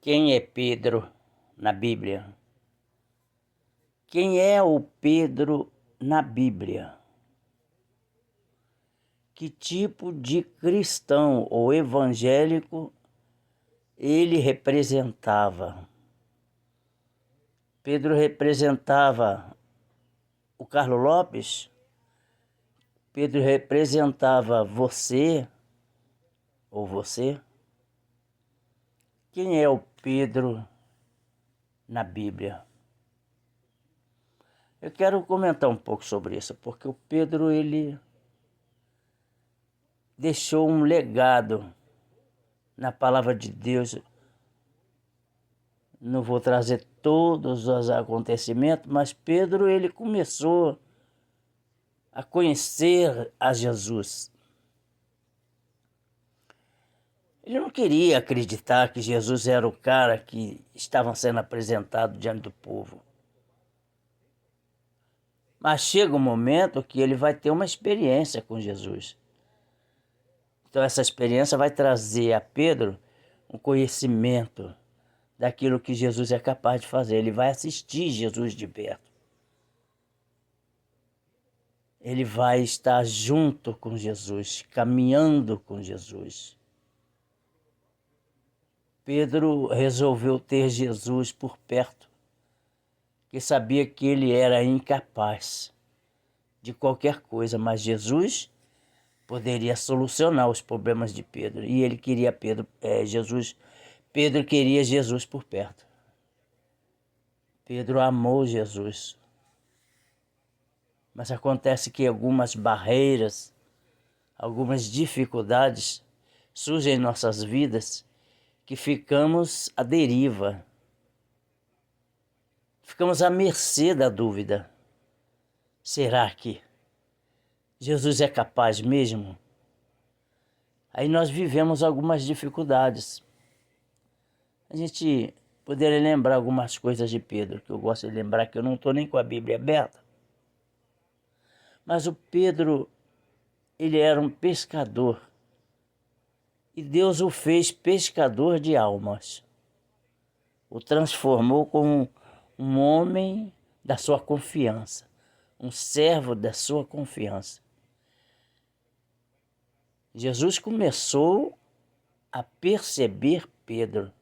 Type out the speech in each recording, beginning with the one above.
Quem é Pedro na Bíblia? Quem é o Pedro na Bíblia? Que tipo de cristão ou evangélico ele representava? Pedro representava o Carlos Lopes? Pedro representava você ou você? Quem é o Pedro na Bíblia? Eu quero comentar um pouco sobre isso, porque o Pedro ele deixou um legado na palavra de Deus. Não vou trazer todos os acontecimentos, mas Pedro ele começou a conhecer a Jesus. Ele não queria acreditar que Jesus era o cara que estava sendo apresentado diante do povo. Mas chega um momento que ele vai ter uma experiência com Jesus. Então essa experiência vai trazer a Pedro um conhecimento daquilo que Jesus é capaz de fazer. Ele vai assistir Jesus de perto. Ele vai estar junto com Jesus, caminhando com Jesus. Pedro resolveu ter Jesus por perto, porque sabia que ele era incapaz de qualquer coisa, mas Jesus poderia solucionar os problemas de Pedro. E ele queria Pedro queria Jesus por perto. Pedro amou Jesus. Mas acontece que algumas barreiras, algumas dificuldades surgem em nossas vidas que ficamos à deriva. Ficamos à mercê da dúvida. Será que Jesus é capaz mesmo? Aí nós vivemos algumas dificuldades. A gente poderia lembrar algumas coisas de Pedro, que eu gosto de lembrar, que eu não estou nem com a Bíblia aberta. Mas o Pedro, ele era um pescador. E Deus o fez pescador de almas. O transformou como um homem da sua confiança, um servo da sua confiança. Jesus começou a perceber Pedro.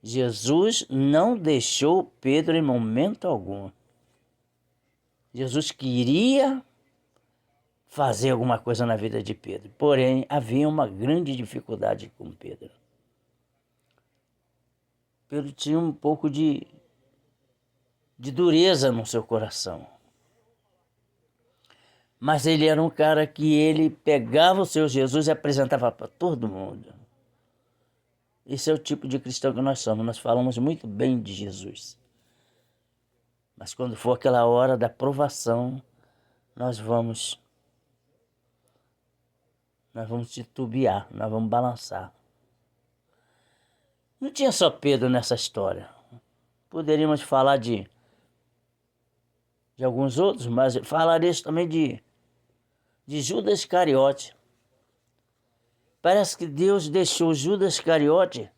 Jesus não deixou Pedro em momento algum. Jesus queria fazer alguma coisa na vida de Pedro, porém havia uma grande dificuldade com Pedro. Pedro tinha um pouco de dureza no seu coração. Mas ele era um cara que ele pegava o seu Jesus e apresentava para todo mundo. Esse é o tipo de cristão que nós somos. Nós falamos muito bem de Jesus. Mas quando for aquela hora da provação, nós vamos titubear, nós vamos balançar. Não tinha só Pedro nessa história. Poderíamos falar de alguns outros, mas falaremos também de Judas Iscariote. Parece que Deus deixou Judas Iscariote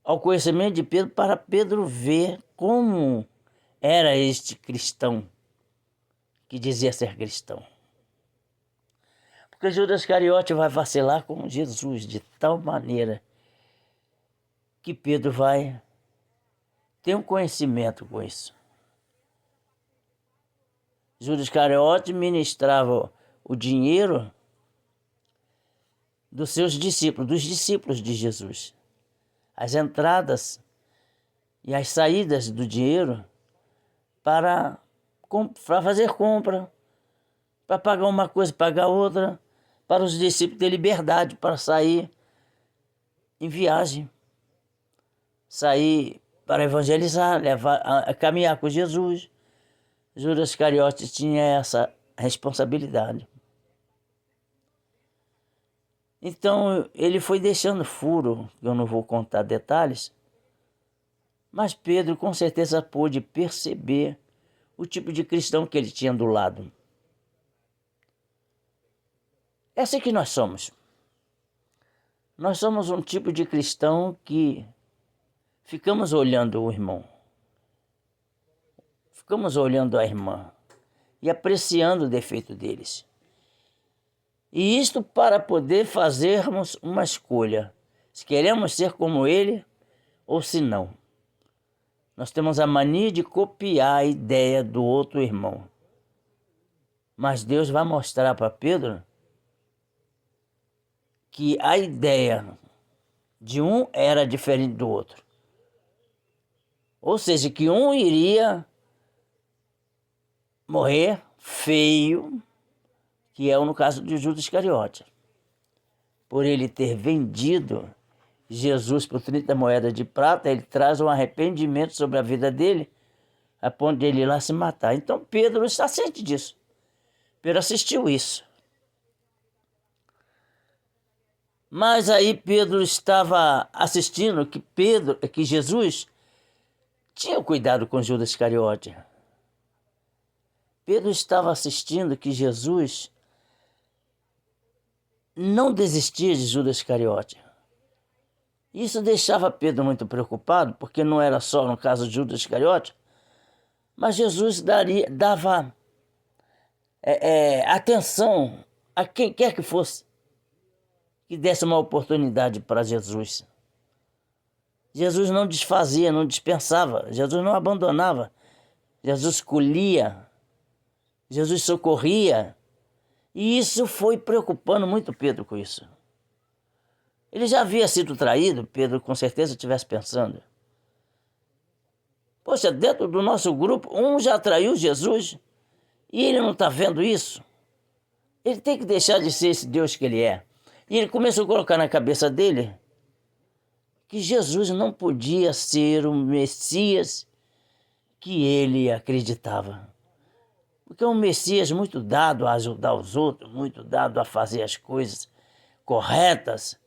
ao conhecimento de Pedro para Pedro ver como era este cristão que dizia ser cristão. Porque Judas Iscariote vai vacilar com Jesus de tal maneira que Pedro vai ter um conhecimento com isso. Judas Iscariote ministrava o dinheiro dos seus discípulos, dos discípulos de Jesus. As entradas e as saídas do dinheiro para fazer compra, para pagar uma coisa, pagar outra, para os discípulos ter liberdade para sair em viagem, sair para evangelizar, caminhar com Jesus. Judas Iscariote tinha essa responsabilidade. Então ele foi deixando furo, eu não vou contar detalhes, mas Pedro com certeza pôde perceber o tipo de cristão que ele tinha do lado. É assim que nós somos. Nós somos um tipo de cristão que ficamos olhando o irmão, ficamos olhando a irmã e apreciando o defeito deles. E isto para poder fazermos uma escolha, se queremos ser como ele ou se não. Nós temos a mania de copiar a ideia do outro irmão. Mas Deus vai mostrar para Pedro que a ideia de um era diferente do outro. Ou seja, que um iria morrer feio, que é no caso de Judas Iscariote, por ele ter vendido Jesus por 30 moedas de prata. Ele traz um arrependimento sobre a vida dele, a ponto de ele ir lá se matar. Então Pedro está ciente disso. Pedro assistiu isso. Mas aí Pedro estava assistindo que Jesus tinha cuidado com Judas Iscariote. Pedro estava assistindo que Jesus não desistia de Judas Iscariote. Isso deixava Pedro muito preocupado, porque não era só no caso de Judas Iscariote, mas Jesus dava atenção a quem quer que fosse que desse uma oportunidade para Jesus. Jesus não desfazia, não dispensava, Jesus não abandonava, Jesus colhia, Jesus socorria. E isso foi preocupando muito Pedro com isso. Ele já havia sido traído, Pedro com certeza estivesse pensando. Poxa, dentro do nosso grupo, um já traiu Jesus e ele não está vendo isso. Ele tem que deixar de ser esse Deus que ele é. E ele começou a colocar na cabeça dele que Jesus não podia ser o Messias que ele acreditava. Porque é um Messias muito dado a ajudar os outros, muito dado a fazer as coisas corretas.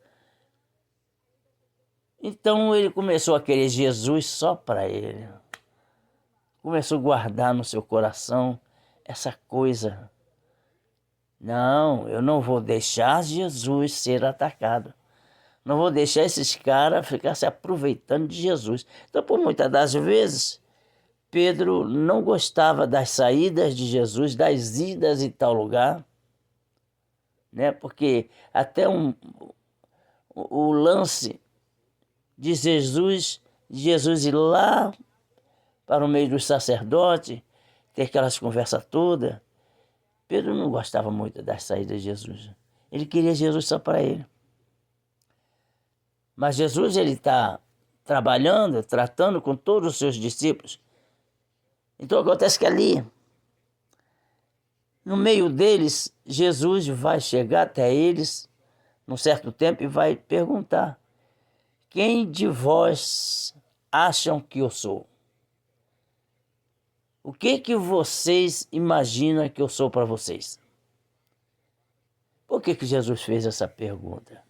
Então ele começou a querer Jesus só para ele. Começou a guardar no seu coração essa coisa. Não, eu não vou deixar Jesus ser atacado. Não vou deixar esses caras ficar se aproveitando de Jesus. Então, por muitas das vezes, Pedro não gostava das saídas de Jesus, das idas em tal lugar, né? Porque até o lance de Jesus ir lá para o meio dos sacerdotes, ter aquelas conversas todas. Pedro não gostava muito das saídas de Jesus. Ele queria Jesus só para ele. Mas Jesus, ele está trabalhando, tratando com todos os seus discípulos. Então acontece que ali, no meio deles, Jesus vai chegar até eles, num certo tempo, e vai perguntar: quem de vós acham que eu sou? O que vocês imaginam que eu sou para vocês? Por que Jesus fez essa pergunta?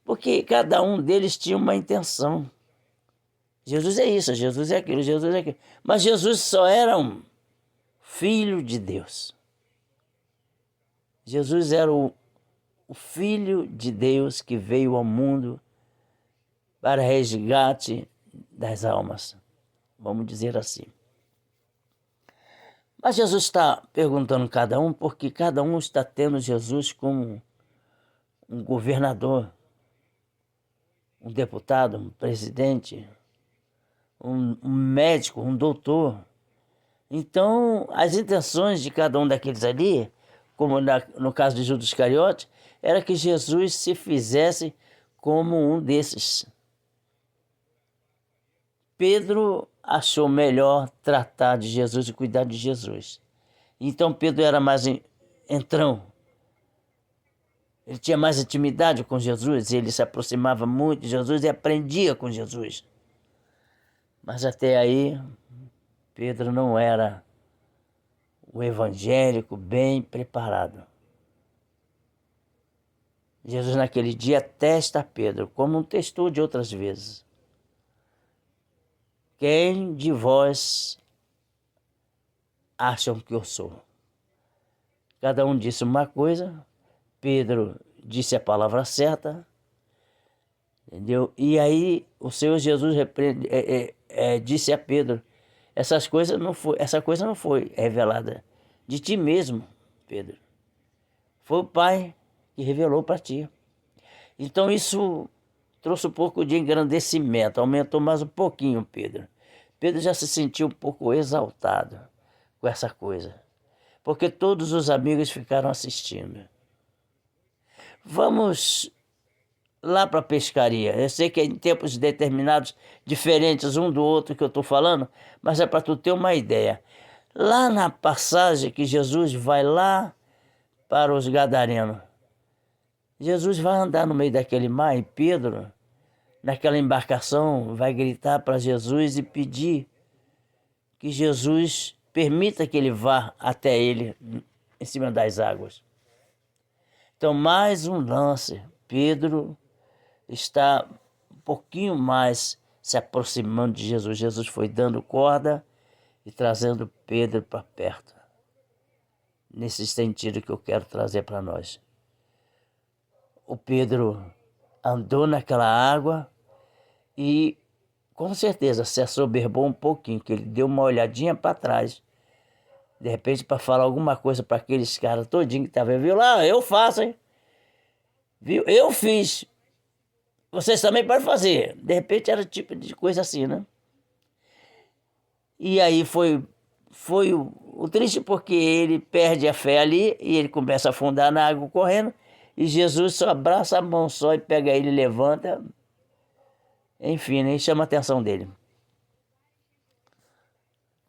Porque cada um deles tinha uma intenção. Jesus é isso, Jesus é aquilo, Jesus é aquilo. Mas Jesus só era um filho de Deus. Jesus era o Filho de Deus que veio ao mundo para resgate das almas, vamos dizer assim. Mas Jesus está perguntando cada um, porque cada um está tendo Jesus como um governador, um deputado, um presidente, um médico, um doutor. Então, as intenções de cada um daqueles ali, como no caso de Judas Iscariote, era que Jesus se fizesse como um desses. Pedro achou melhor tratar de Jesus e cuidar de Jesus. Então Pedro era mais entrão. Ele tinha mais intimidade com Jesus, ele se aproximava muito de Jesus e aprendia com Jesus. Mas até aí, Pedro não era o evangélico bem preparado. Jesus naquele dia testa Pedro, como testou de outras vezes. Quem de vós acham que eu sou? Cada um disse uma coisa. Pedro disse a palavra certa, entendeu? E aí o Senhor Jesus disse a Pedro, essa coisa não foi revelada de ti mesmo, Pedro. Foi o Pai que revelou para ti. Então isso trouxe um pouco de engrandecimento, aumentou mais um pouquinho, Pedro. Pedro já se sentiu um pouco exaltado com essa coisa, porque todos os amigos ficaram assistindo. Vamos lá para a pescaria. Eu sei que é em tempos determinados, diferentes um do outro que eu estou falando, mas é para tu ter uma ideia. Lá na passagem que Jesus vai lá para os Gadarenos, Jesus vai andar no meio daquele mar e Pedro, naquela embarcação, vai gritar para Jesus e pedir que Jesus permita que ele vá até ele em cima das águas. Então, mais um lance. Pedro está um pouquinho mais se aproximando de Jesus. Jesus foi dando corda e trazendo Pedro para perto. Nesse sentido que eu quero trazer para nós. O Pedro andou naquela água e com certeza se assoberbou um pouquinho, que ele deu uma olhadinha para trás, de repente para falar alguma coisa para aqueles caras todinhos que estavam, viu lá, eu faço, hein? Viu? Eu fiz. Vocês também podem fazer. De repente era tipo de coisa assim, né? E aí foi o triste porque ele perde a fé ali e ele começa a afundar na água correndo e Jesus só abraça a mão só e pega ele, levanta, enfim, nem chama a atenção dele.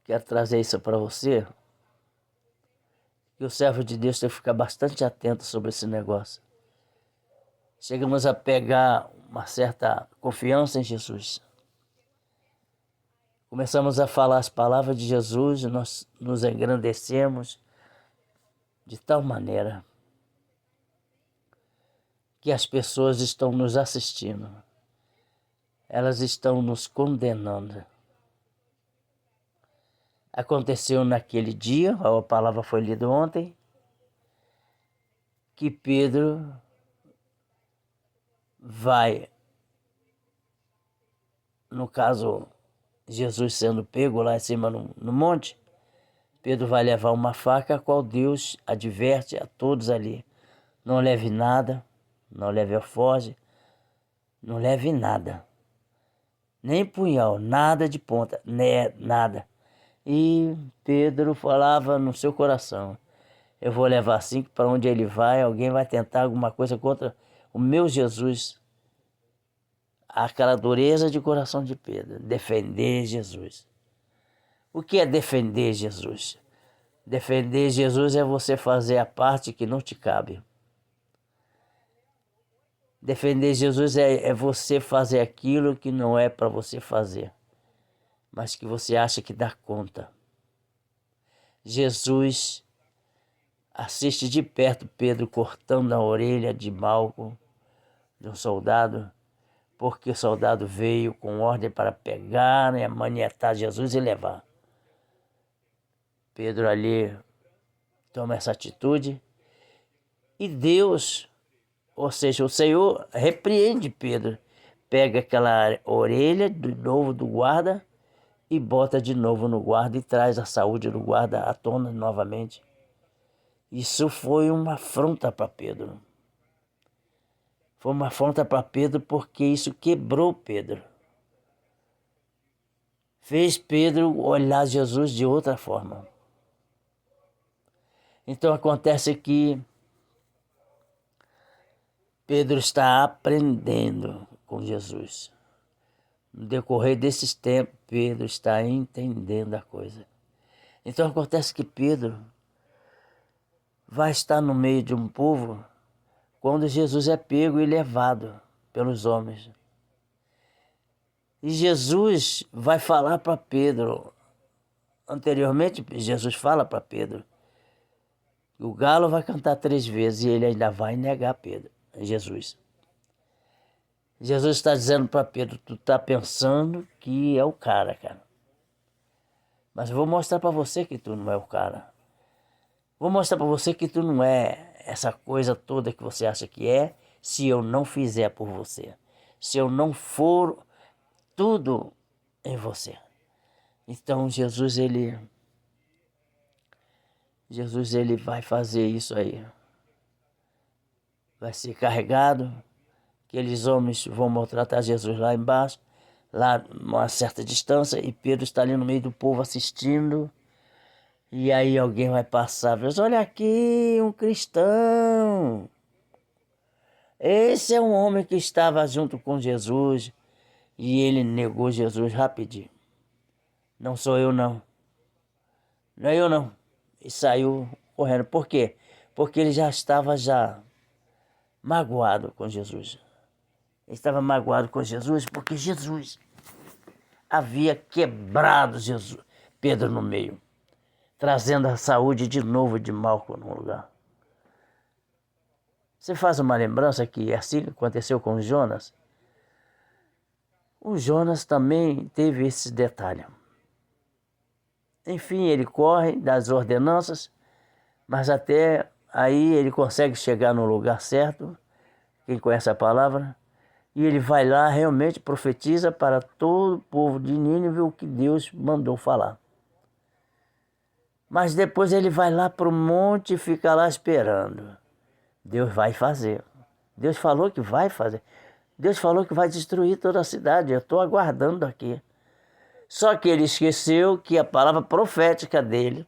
Quero trazer isso para você, que o servo de Deus tem que ficar bastante atento sobre esse negócio. Chegamos a pegar uma certa confiança em Jesus. Começamos a falar as palavras de Jesus, nós nos engrandecemos de tal maneira que as pessoas estão nos assistindo. Elas estão nos condenando. Aconteceu naquele dia, a palavra foi lida ontem, que Pedro vai, no caso, Jesus sendo pego lá em cima no monte, Pedro vai levar uma faca, a qual Deus adverte a todos ali. Não leve nada, não leve alforje, não leve nada. Nem punhal, nada de ponta, né, nada. E Pedro falava no seu coração, eu vou levar assim, para onde ele vai, alguém vai tentar alguma coisa contra o meu Jesus. Aquela dureza de coração de Pedro, defender Jesus. O que é defender Jesus? Defender Jesus é você fazer a parte que não te cabe. Defender Jesus é você fazer aquilo que não é para você fazer, mas que você acha que dá conta. Jesus assiste de perto Pedro cortando a orelha de Malco, de um soldado, porque o soldado veio com ordem para pegar e amaniatar Jesus e levar. Pedro ali toma essa atitude e Deus, ou seja, o Senhor repreende Pedro, pega aquela orelha de novo do guarda e bota de novo no guarda e traz a saúde do guarda à tona novamente. Isso foi uma afronta para Pedro. Foi uma afronta para Pedro porque isso quebrou Pedro. Fez Pedro olhar Jesus de outra forma. Então acontece que Pedro está aprendendo com Jesus. No decorrer desses tempos, Pedro está entendendo a coisa. Então acontece que Pedro vai estar no meio de um povo quando Jesus é pego e levado pelos homens. E Jesus vai falar para Pedro, anteriormente Jesus fala para Pedro, o galo vai cantar 3 vezes e ele ainda vai negar Pedro, Jesus. Jesus está dizendo para Pedro, tu está pensando que é o cara. Mas eu vou mostrar para você que tu não é o cara. Vou mostrar para você que tu não é essa coisa toda que você acha que é, se eu não fizer por você. se eu não for tudo em você. Então Jesus ele vai fazer isso aí. Vai ser carregado, aqueles homens vão maltratar Jesus lá embaixo, lá a uma certa distância, e Pedro está ali no meio do povo assistindo. E aí alguém vai passar, olha aqui, um cristão. Esse é um homem que estava junto com Jesus e ele negou Jesus rapidinho. Não sou eu não. Não é eu não. E saiu correndo. Por quê? Porque ele já estava magoado com Jesus. Ele estava magoado com Jesus porque Jesus havia quebrado Pedro no meio, trazendo a saúde de novo de Malco no lugar. Você faz uma lembrança que é assim que aconteceu com Jonas? O Jonas também teve esse detalhe. Enfim, ele corre das ordenanças, mas até aí ele consegue chegar no lugar certo, quem conhece a palavra, e ele vai lá, realmente profetiza para todo o povo de Nínive o que Deus mandou falar. Mas depois ele vai lá para o monte e fica lá esperando. Deus vai fazer. Deus falou que vai fazer. Deus falou que vai destruir toda a cidade. Eu estou aguardando aqui. Só que ele esqueceu que a palavra profética dele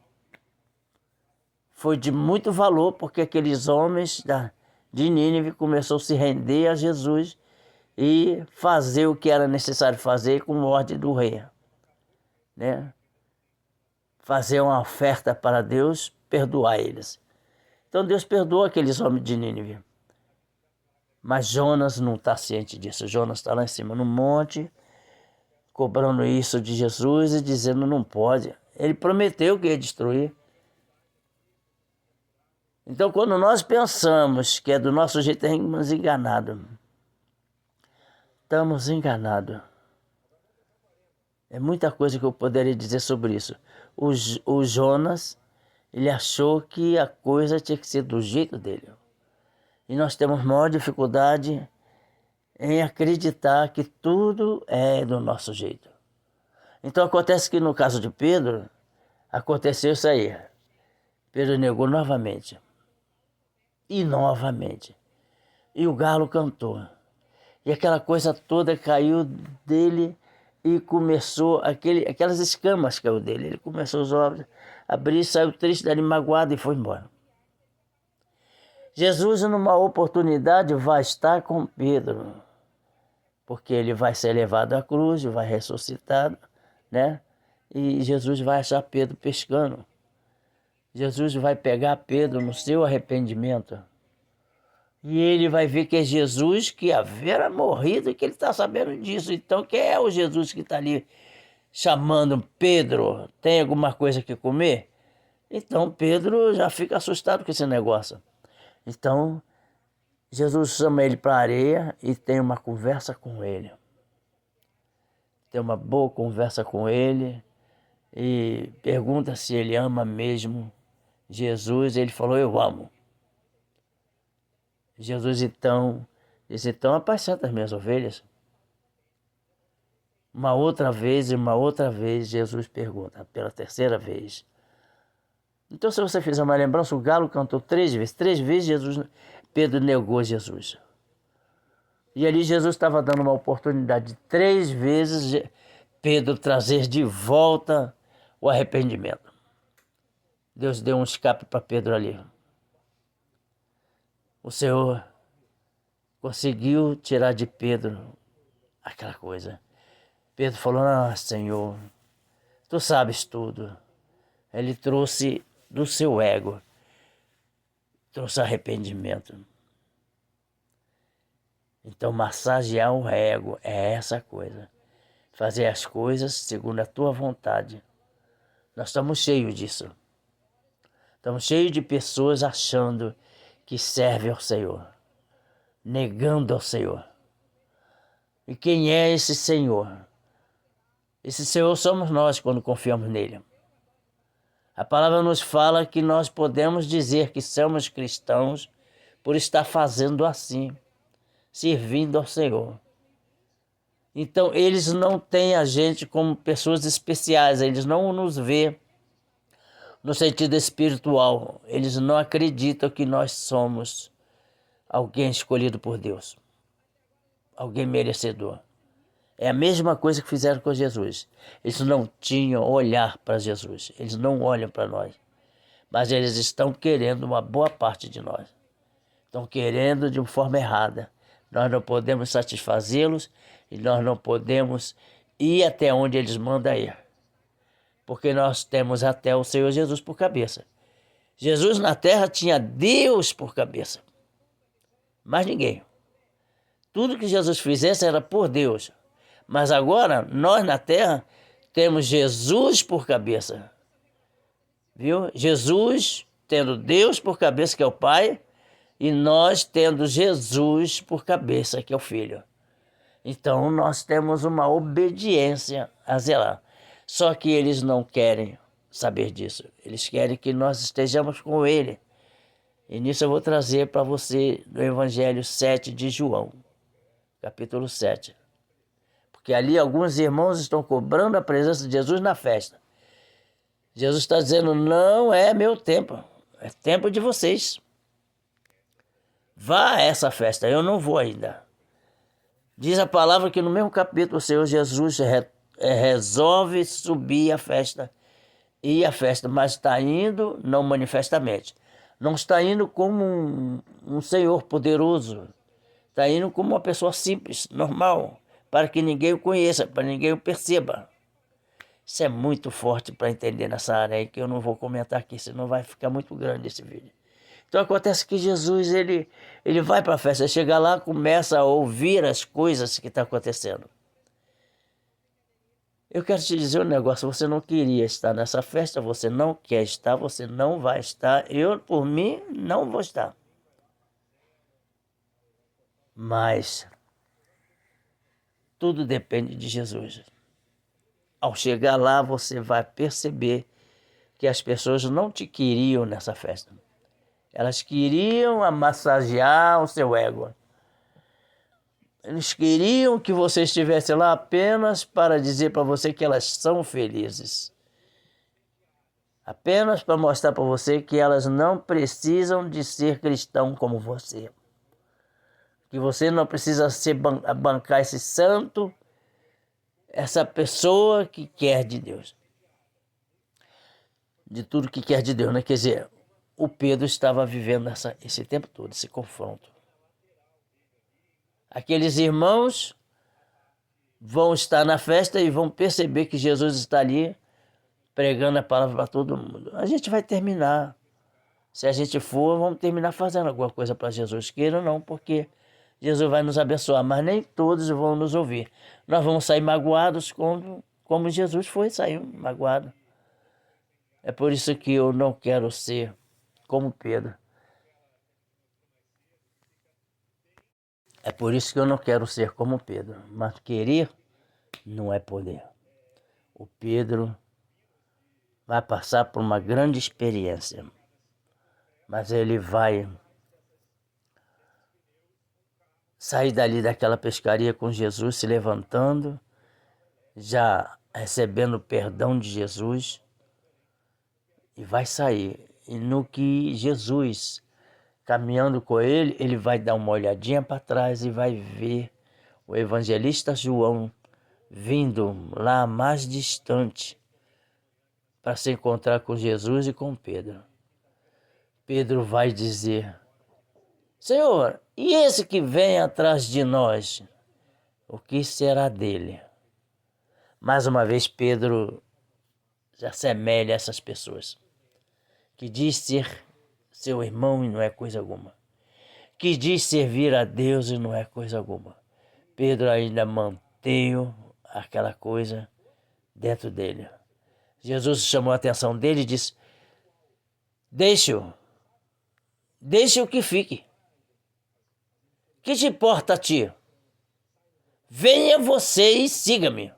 foi de muito valor, porque aqueles homens de Nínive começaram a se render a Jesus e fazer o que era necessário fazer com ordem do rei, né? Fazer uma oferta para Deus, perdoar eles. Então Deus perdoou aqueles homens de Nínive. Mas Jonas não está ciente disso. Jonas está lá em cima no monte, cobrando isso de Jesus e dizendo não pode. Ele prometeu que ia destruir. Então quando nós pensamos que é do nosso jeito, estamos enganados. Estamos enganados. É muita coisa que eu poderia dizer sobre isso. O Jonas, ele achou que a coisa tinha que ser do jeito dele. E nós temos maior dificuldade em acreditar que tudo é do nosso jeito. Então acontece que no caso de Pedro, aconteceu isso aí. Pedro negou novamente. E novamente. E o galo cantou. E aquela coisa toda caiu dele e começou, aquelas escamas caiu dele. Ele começou os olhos a abrir, saiu triste, dali magoado e foi embora. Jesus, numa oportunidade, vai estar com Pedro, porque ele vai ser levado à cruz, vai ressuscitado, né? E Jesus vai achar Pedro pescando. Jesus vai pegar Pedro no seu arrependimento. E ele vai ver que é Jesus que havia morrido e que ele está sabendo disso. Então, quem é o Jesus que está ali chamando Pedro? Tem alguma coisa que comer? Então, Pedro já fica assustado com esse negócio. Então, Jesus chama ele para a areia e tem uma conversa com ele. Tem uma boa conversa com ele e pergunta se ele ama mesmo Jesus. Ele falou, eu amo. Jesus então disse, então apacenta as minhas ovelhas. Uma outra vez, Jesus pergunta, pela terceira vez. Então, se você fizer uma lembrança, o galo cantou 3 vezes. 3 vezes Pedro negou Jesus. E ali Jesus estava dando uma oportunidade de 3 vezes Pedro trazer de volta o arrependimento. Deus deu um escape para Pedro ali. O Senhor conseguiu tirar de Pedro aquela coisa. Pedro falou, Senhor, tu sabes tudo. Ele trouxe do seu ego, trouxe arrependimento. Então, massagear o ego é essa coisa. Fazer as coisas segundo a tua vontade. Nós estamos cheios disso. Estamos cheios de pessoas achando que servem ao Senhor, negando ao Senhor. E quem é esse Senhor? Esse Senhor somos nós quando confiamos nele. A palavra nos fala que nós podemos dizer que somos cristãos por estar fazendo assim, servindo ao Senhor. Então, eles não têm a gente como pessoas especiais, eles não nos vê no sentido espiritual. Eles não acreditam que nós somos alguém escolhido por Deus, alguém merecedor. É a mesma coisa que fizeram com Jesus. Eles não tinham olhar para Jesus, eles não olham para nós, mas eles estão querendo uma boa parte de nós. Estão querendo de uma forma errada. Nós não podemos satisfazê-los e nós não podemos ir até onde eles mandam ir, porque nós temos até o Senhor Jesus por cabeça. Jesus na terra tinha Deus por cabeça, mais ninguém. Tudo que Jesus fizesse era por Deus. Mas agora, nós na terra temos Jesus por cabeça. Viu? Jesus tendo Deus por cabeça, que é o Pai, e nós tendo Jesus por cabeça, que é o Filho. Então, nós temos uma obediência a zelar. Só que eles não querem saber disso. Eles querem que nós estejamos com Ele. E nisso eu vou trazer para você no Evangelho 7 de João, capítulo 7. Porque ali alguns irmãos estão cobrando a presença de Jesus na festa. Jesus está dizendo, não é meu tempo, é tempo de vocês. Vá a essa festa, eu não vou ainda. Diz a palavra que no mesmo capítulo o Senhor Jesus resolve subir a festa, ir à festa, mas está indo não manifestamente. Não está indo como um Senhor poderoso, está indo como uma pessoa simples, normal, para que ninguém o conheça, para ninguém o perceba. Isso é muito forte para entender nessa área aí, que eu não vou comentar aqui, senão vai ficar muito grande esse vídeo. Então acontece que Jesus, ele vai para a festa, chega lá, começa a ouvir as coisas que estão acontecendo. Eu quero te dizer um negócio, você não queria estar nessa festa, você não quer estar, você não vai estar, eu, por mim, não vou estar. Mas tudo depende de Jesus. Ao chegar lá, você vai perceber que as pessoas não te queriam nessa festa. Elas queriam massagear o seu ego. Eles queriam que você estivesse lá apenas para dizer para você que elas são felizes. Apenas para mostrar para você que elas não precisam de ser cristão como você. Que você não precisa bancar esse santo, essa pessoa que quer de Deus. De tudo que quer de Deus, né? Quer dizer, o Pedro estava vivendo esse tempo todo, esse confronto. Aqueles irmãos vão estar na festa e vão perceber que Jesus está ali pregando a palavra para todo mundo. A gente vai terminar. Se a gente for, vamos terminar fazendo alguma coisa para Jesus. Queira ou não, porque Jesus vai nos abençoar, mas nem todos vão nos ouvir. Nós vamos sair magoados como Jesus saiu magoado. É por isso que eu não quero ser como Pedro. É por isso que eu não quero ser como Pedro. Mas querer não é poder. O Pedro vai passar por uma grande experiência. Mas ele vai sair dali daquela pescaria com Jesus, se levantando, já recebendo o perdão de Jesus. E vai sair. E no que Jesus, caminhando com ele, ele vai dar uma olhadinha para trás e vai ver o evangelista João vindo lá mais distante para se encontrar com Jesus e com Pedro. Pedro vai dizer, Senhor, e esse que vem atrás de nós, o que será dele? Mais uma vez Pedro se assemelha a essas pessoas, que diz ser seu irmão e não é coisa alguma, que diz servir a Deus e não é coisa alguma. Pedro ainda manteve aquela coisa dentro dele. Jesus chamou a atenção dele e disse, deixe-o que fique. Que te importa a ti? Venha você e siga-me.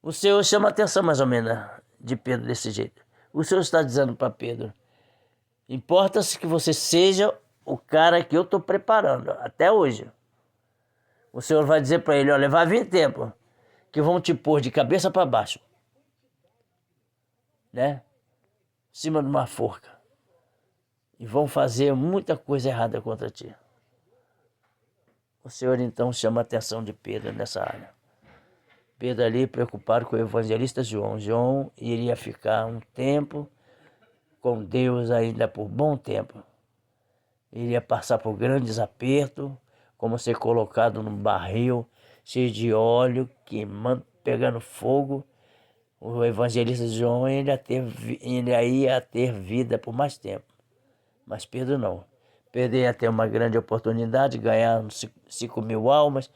O Senhor chama a atenção mais ou menos de Pedro desse jeito. O Senhor está dizendo para Pedro, importa-se que você seja o cara que eu estou preparando até hoje. O Senhor vai dizer para ele, olha, vai vir tempo que vão te pôr de cabeça para baixo, né? Em cima de uma forca. E vão fazer muita coisa errada contra ti. O Senhor então chama a atenção de Pedro nessa área. Pedro ali preocupado com o evangelista João. João iria ficar um tempo com Deus ainda por bom tempo. Iria passar por grandes apertos, como ser colocado num barril cheio de óleo, queimando, pegando fogo. O evangelista João ele ia ter vida por mais tempo. Mas Pedro não. Pedro ia ter uma grande oportunidade, ganhar 5.000 almas.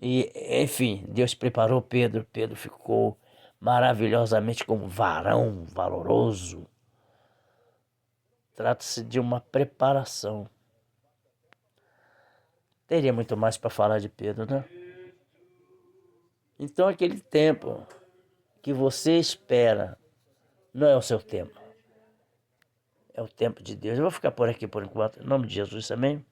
E, enfim, Deus preparou Pedro. Pedro ficou maravilhosamente como um varão valoroso. Trata-se de uma preparação. Teria muito mais para falar de Pedro, né? Então, aquele tempo que você espera não é o seu tempo. É o tempo de Deus. Eu vou ficar por aqui por enquanto. Em nome de Jesus, amém?